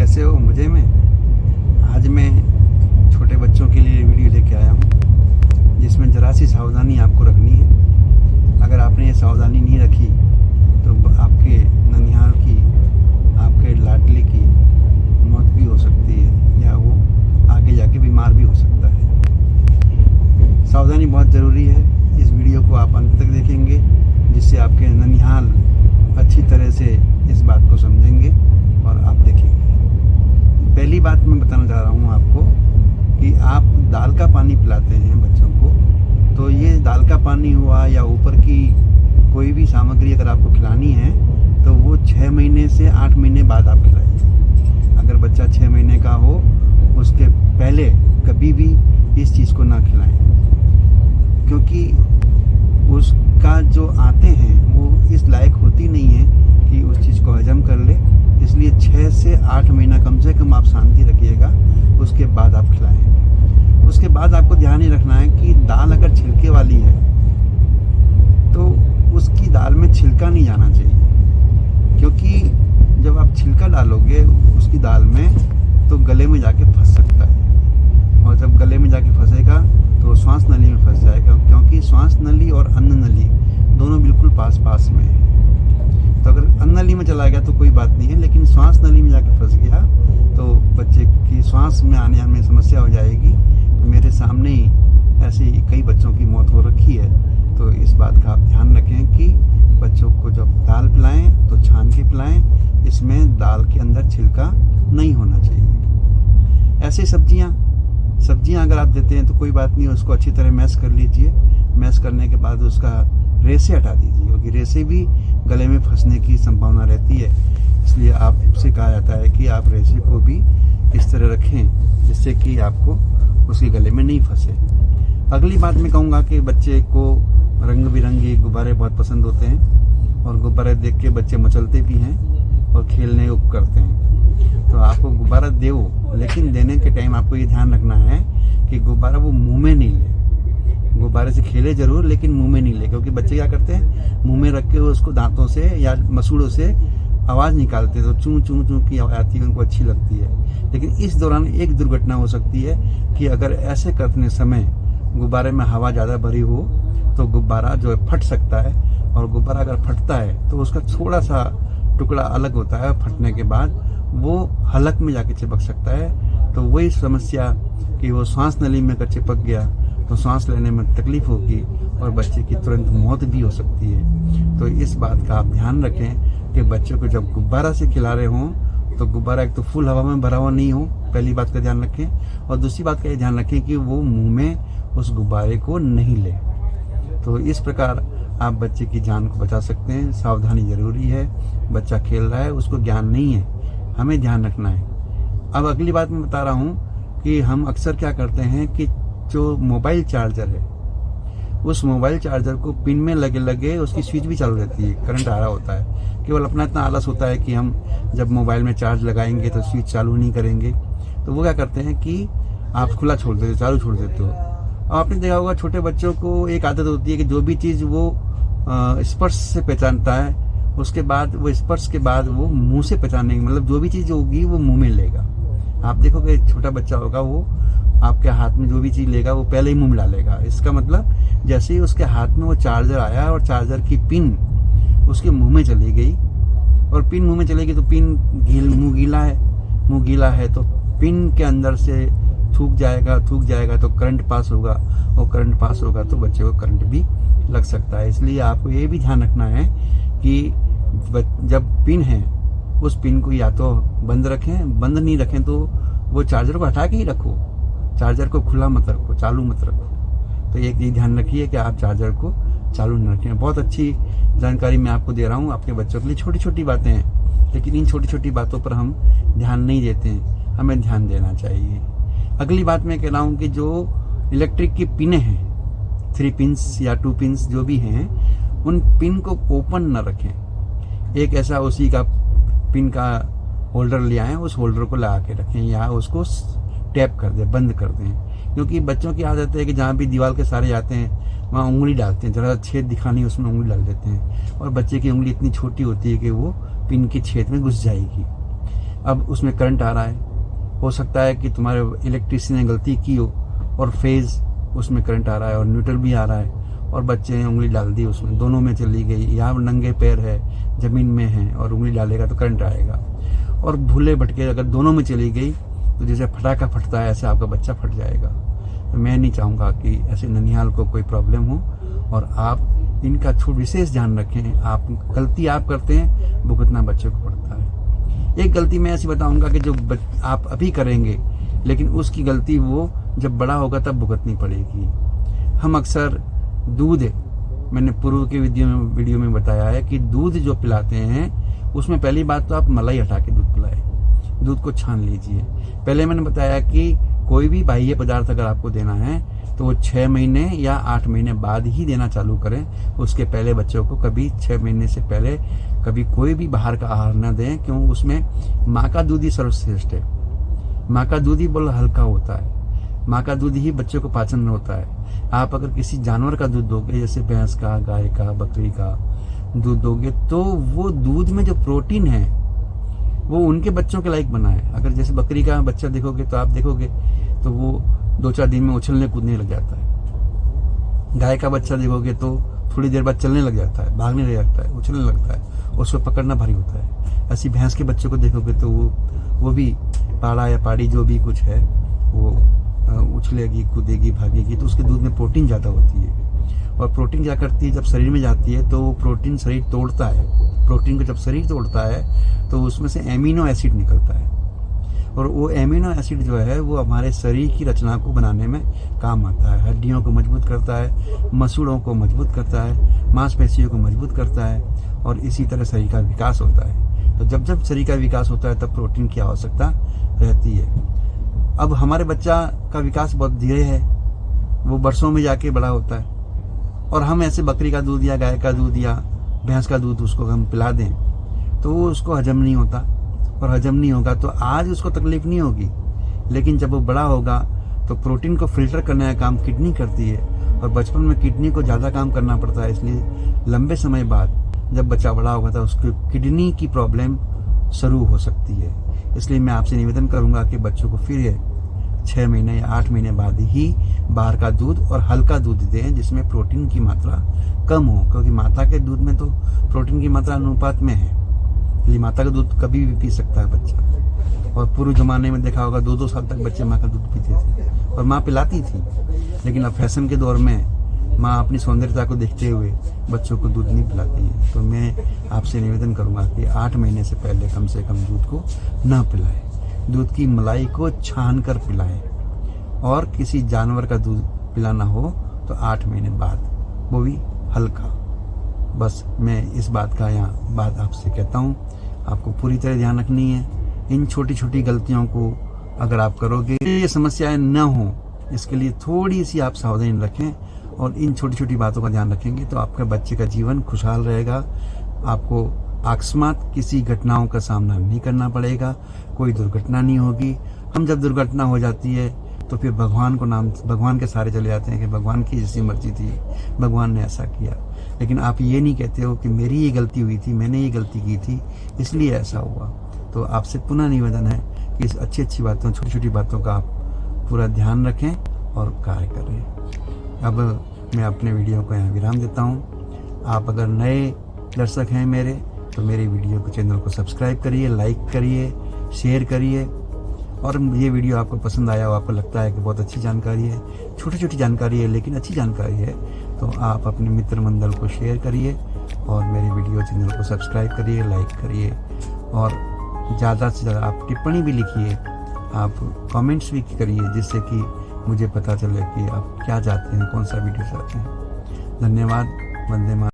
कैसे हो मज़े में। आज मैं छोटे बच्चों के लिए वीडियो लेके आया हूँ जिसमें ज़रा सी सावधानी आपको रखनी है। अगर आपने ये सावधानी नहीं रखी तो आपके ननिहाल की, आपके लाडली की मौत भी हो सकती है या वो आगे जाके बीमार भी हो सकता है। सावधानी बहुत ज़रूरी है। इस वीडियो को आप अंत तक देखेंगे जिससे आपके ननिहाल अच्छी तरह से इस बात को समझेंगे और आप देखेंगे। पहली बात मैं बताना चाह रहा हूँ आपको कि आप दाल का पानी पिलाते हैं बच्चों को, तो ये दाल का पानी हुआ या ऊपर की कोई भी सामग्री अगर आपको खिलानी है तो वो 6 महीने से 8 महीने बाद आप खिलाइए। अगर बच्चा 6 महीने का हो उसके पहले कभी भी इस चीज़ को ना खिलाएं, क्योंकि उसका जो आते हैं वो इस लायक होती नहीं है कि उस चीज़ को हजम कर ले। इसलिए 6 से 8 महीना कम से कम आप शांति रखिएगा, उसके बाद आप खिलाएं। उसके बाद आपको ध्यान ही रखना है कि दाल अगर छिलके वाली है तो उसकी दाल में छिलका नहीं जाना चाहिए, क्योंकि जब आप छिलका डालोगे उसकी दाल में तो गले में जाके फंस सकता है, और जब गले में जाके फंसेगा तो श्वास नली में फंस जाएगा, क्योंकि श्वास नली और अन्न नली दोनों बिल्कुल पास पास में है। तो अगर अन्न नली में चला गया तो कोई बात नहीं है, लेकिन श्वास नली में जाके फंस गया तो बच्चे की श्वास में आने में समस्या हो जाएगी। तो मेरे सामने ही ऐसे कई बच्चों की मौत हो रखी है। तो इस बात का आप ध्यान रखें कि बच्चों को जब दाल पिलाएं तो छान के पिलाएं, इसमें दाल के अंदर छिलका नहीं होना चाहिए। ऐसे सब्जियां अगर आप देते हैं तो कोई बात नहीं, उसको अच्छी तरह मैश कर लीजिए। मैश करने के बाद उसका रेशे हटा दीजिए, क्योंकि रेशे भी गले में फंसने की संभावना रहती है। इसलिए आपसे कहा जाता है कि आप रेशे को भी इस तरह रखें जिससे कि आपको उसके गले में नहीं फंसे। अगली बात मैं कहूँगा कि बच्चे को रंग बिरंगे गुब्बारे बहुत पसंद होते हैं, और गुब्बारे देख के बच्चे मचलते भी हैं और खेलने को करते हैं। तो आपको गुब्बारा दो, लेकिन देने के टाइम आपको ये ध्यान रखना है कि गुब्बारा वो मुंह में नहीं ले। गुब्बारे से खेले जरूर, लेकिन मुंह में नहीं ले, क्योंकि बच्चे क्या करते हैं, मुंह में रख के उसको दांतों से या मसूड़ों से आवाज़ निकालते हैं, तो चूं चूं चूं की आवाज़ आती है, उनको अच्छी लगती है। लेकिन इस दौरान एक दुर्घटना हो सकती है कि अगर ऐसे करने समय गुब्बारे में हवा ज़्यादा भरी हो तो गुब्बारा जो है फट सकता है, और गुब्बारा अगर फटता है तो उसका थोड़ा सा टुकड़ा अलग होता है, फटने के बाद वो हलक में जाके चिपक सकता है। तो वही समस्या कि वो सांस नली में अगर चिपक गया तो सांस लेने में तकलीफ होगी और बच्चे की तुरंत मौत भी हो सकती है। तो इस बात का आप ध्यान रखें कि बच्चों को जब गुब्बारा से खिला रहे हों तो गुब्बारा एक तो फुल हवा में भरा हुआ नहीं हो, पहली बात का ध्यान रखें, और दूसरी बात का ये ध्यान रखें कि वो मुंह में उस गुब्बारे को नहीं ले। तो इस प्रकार आप बच्चे की जान को बचा सकते हैं। सावधानी ज़रूरी है, बच्चा खेल रहा है, उसको ज्ञान नहीं है, हमें ध्यान रखना है। अब अगली बात मैं बता रहा हूँ कि हम अक्सर क्या करते हैं कि जो मोबाइल चार्जर है, उस मोबाइल चार्जर को पिन में लगे लगे उसकी स्विच भी चालू रहती है, करंट आ रहा होता है। केवल अपना इतना आलस होता है कि हम जब मोबाइल में चार्ज लगाएंगे तो स्विच चालू नहीं करेंगे, तो वो क्या करते हैं कि आप खुला छोड़ देते हो, चालू छोड़ देते हो। और आपने देखा होगा छोटे बच्चों को एक आदत होती है कि जो भी चीज़ वो स्पर्श से पहचानता है, उसके बाद वो स्पर्श के बाद वो मुंह से पहचानेंगे, मतलब जो भी चीज़ होगी वो मुंह में लेगा। आप देखोगे छोटा बच्चा होगा, वो आपके हाथ में जो भी चीज़ लेगा वो पहले ही मुंह में डालेगा। इसका मतलब जैसे ही उसके हाथ में वो चार्जर आया और चार्जर की पिन उसके मुंह में चली गई, और पिन मुंह में चलेगी तो पिन मुंह गीला है तो पिन के अंदर से थूक जाएगा तो करंट पास होगा, और करंट पास होगा तो बच्चे को करंट भी लग सकता है। इसलिए आपको ये भी ध्यान रखना है कि जब पिन है उस पिन को या तो बंद रखें, बंद नहीं रखें तो वो चार्जर को हटा के ही रखो, चार्जर को खुला मत रखो, चालू मत रखो। तो एक चीज़ ध्यान रखिए कि आप चार्जर को चालू न रखें। बहुत अच्छी जानकारी मैं आपको दे रहा हूँ आपके बच्चों के लिए। छोटी छोटी बातें हैं, लेकिन इन छोटी छोटी बातों पर हम ध्यान नहीं देते हैं, हमें ध्यान देना चाहिए। अगली बात मैं कह रहा हूँ कि जो इलेक्ट्रिक की पिनें हैं, 3 पिन्स या 2 पिन्स जो भी हैं, उन पिन को ओपन न रखें। एक ऐसा उसी का पिन का होल्डर ले आएँ, उस होल्डर को लगा के रखें या उसको टैप कर दें, बंद कर दें। क्योंकि बच्चों की आदत है कि जहाँ भी दीवार के सहारे जाते हैं वहाँ उंगली डालते हैं, ज़रा छेद दिखानी उसमें उंगली डाल देते हैं, और बच्चे की उंगली इतनी छोटी होती है कि वो पिन के छेद में घुस जाएगी। अब उसमें करंट आ रहा है, हो सकता है कि तुम्हारे इलेक्ट्रिशियन ने गलती की हो और फेज़ उसमें करंट आ रहा है और न्यूट्रल भी आ रहा है और बच्चे ने उंगली डाल दी उसमें, दोनों में चली गई, यहाँ नंगे पैर है, ज़मीन में है और उंगली डालेगा तो करंट आएगा। और भूले भटके अगर दोनों में चली गई तो जैसे फटाका फटता है ऐसे आपका बच्चा फट जाएगा। तो मैं नहीं चाहूँगा कि ऐसे ननिहाल को कोई प्रॉब्लम हो और आप इनका विशेष ध्यान रखें। आप गलती आप करते हैं, भुगतना बच्चों को पड़ता है। एक गलती मैं ऐसी बताऊँगा कि जो आप अभी करेंगे लेकिन उसकी गलती वो जब बड़ा होगा तब भुगतनी पड़ेगी। हम अक्सर दूध, मैंने पूर्व के वीडियो में बताया है कि दूध जो पिलाते हैं उसमें पहली बात तो आप मलाई हटा के दूध पिलाएं, दूध को छान लीजिए। पहले मैंने बताया कि कोई भी बाह्य पदार्थ अगर आपको देना है तो वो 6 महीने या 8 महीने बाद ही देना चालू करें। उसके पहले बच्चों को कभी 6 महीने से पहले कभी कोई भी बाहर का आहार न दें, क्यों उसमें माँ का दूध ही सर्वश्रेष्ठ है। माँ का दूध ही बहुत हल्का होता है, माँ का दूध ही बच्चों को पाचन होता है। आप अगर किसी जानवर का दूध दोगे, जैसे भैंस का, गाय का, बकरी का दूध दोगे, तो वो दूध में जो प्रोटीन है वो उनके बच्चों के लायक बना है। अगर जैसे बकरी का बच्चा देखोगे तो आप देखोगे तो वो 2-4 दिन में उछलने कूदने लग जाता है। गाय का बच्चा देखोगे तो थोड़ी देर बाद चलने लग जाता है, भागने लग जाता है, उछलने लगता है, उसको पकड़ना भारी होता है। ऐसी भैंस के बच्चों को देखोगे तो वो भी पाड़ा या पाड़ी जो भी कुछ है वो उछलेगी, कूदेगी, भागेगी, तो उसके दूध में प्रोटीन ज़्यादा होती है। और प्रोटीन क्या करती है, जब शरीर में जाती है तो वो प्रोटीन शरीर तोड़ता है। प्रोटीन को जब शरीर तोड़ता है तो उसमें से एमिनो एसिड निकलता है और वो एमिनो एसिड जो है वो हमारे शरीर की रचना को बनाने में काम आता है। हड्डियों को मजबूत करता है, मसूड़ों को मजबूत करता है, मांसपेशियों को मजबूत करता है और इसी तरह शरीर का विकास होता है। तो जब जब शरीर का विकास होता है तब प्रोटीन की आवश्यकता रहती है। अब हमारे बच्चा का विकास बहुत धीरे है, वो वर्षों में जाके बड़ा होता है और हम ऐसे बकरी का दूध या गाय का दूध या भैंस का दूध उसको हम पिला दें तो वो उसको हजम नहीं होता और हजम नहीं होगा तो आज उसको तकलीफ नहीं होगी, लेकिन जब वो बड़ा होगा तो प्रोटीन को फिल्टर करने का काम किडनी करती है और बचपन में किडनी को ज़्यादा काम करना पड़ता है। इसलिए लंबे समय बाद जब बच्चा बड़ा होगा तो उसकी किडनी की प्रॉब्लम शुरू हो सकती है। इसलिए मैं आपसे निवेदन करूंगा कि बच्चों को फिर 6 महीने या 8 महीने बाद ही बाहर का दूध और हल्का दूध दें जिसमें प्रोटीन की मात्रा कम हो, क्योंकि माता के दूध में तो प्रोटीन की मात्रा अनुपात में है। इसलिए माता का दूध कभी भी पी सकता है बच्चा। और पूर्व ज़माने में देखा होगा 2-2 साल तक बच्चे माँ का दूध पीते थे और माँ पिलाती थी, लेकिन अब फैशन के दौर में माँ अपनी सौंदर्यता को देखते हुए बच्चों को दूध नहीं पिलाती है। तो मैं आपसे निवेदन करूँगा कि 8 महीने से पहले कम से कम दूध को ना पिलाएं। दूध की मलाई को छान कर पिलाएं और किसी जानवर का दूध पिलाना हो तो 8 महीने बाद, वो भी हल्का। बस मैं इस बात आपसे कहता हूँ, आपको पूरी तरह ध्यान रखनी है। इन छोटी छोटी गलतियों को अगर आप करोगे ये समस्याएं न हो, इसके लिए थोड़ी सी आप सावधानी रखें और इन छोटी छोटी बातों का ध्यान रखेंगे तो आपके बच्चे का जीवन खुशहाल रहेगा। आपको अकस्मात किसी घटनाओं का सामना नहीं करना पड़ेगा, कोई दुर्घटना नहीं होगी। हम जब दुर्घटना हो जाती है तो फिर भगवान के सहारे चले जाते हैं कि भगवान की जैसी मर्जी थी, भगवान ने ऐसा किया। लेकिन आप ये नहीं कहते हो कि मेरी ये गलती हुई थी, मैंने ये गलती की थी इसलिए ऐसा हुआ। तो आपसे पुनः निवेदन है कि इस अच्छी बातों, छोटी छोटी बातों का आप पूरा ध्यान रखें और कार्य करें। अब मैं अपने वीडियो को यहाँ विराम देता हूँ। आप अगर नए दर्शक हैं मेरे तो मेरे वीडियो को, चैनल को सब्सक्राइब करिए, लाइक करिए, शेयर करिए। और ये वीडियो आपको पसंद आया हो, आपको लगता है कि बहुत अच्छी जानकारी है, छोटी छोटी जानकारी है लेकिन अच्छी जानकारी है, तो आप अपने मित्र मंडल को शेयर करिए और मेरे वीडियो चैनल को सब्सक्राइब करिए, लाइक करिए और ज़्यादा से ज़्यादा आप टिप्पणी भी लिखिए, आप कमेंट्स भी करिए, जिससे कि मुझे पता चले कि आप क्या चाहते हैं, कौन सा वीडियो चाहते हैं। धन्यवाद। वंदे मातरम।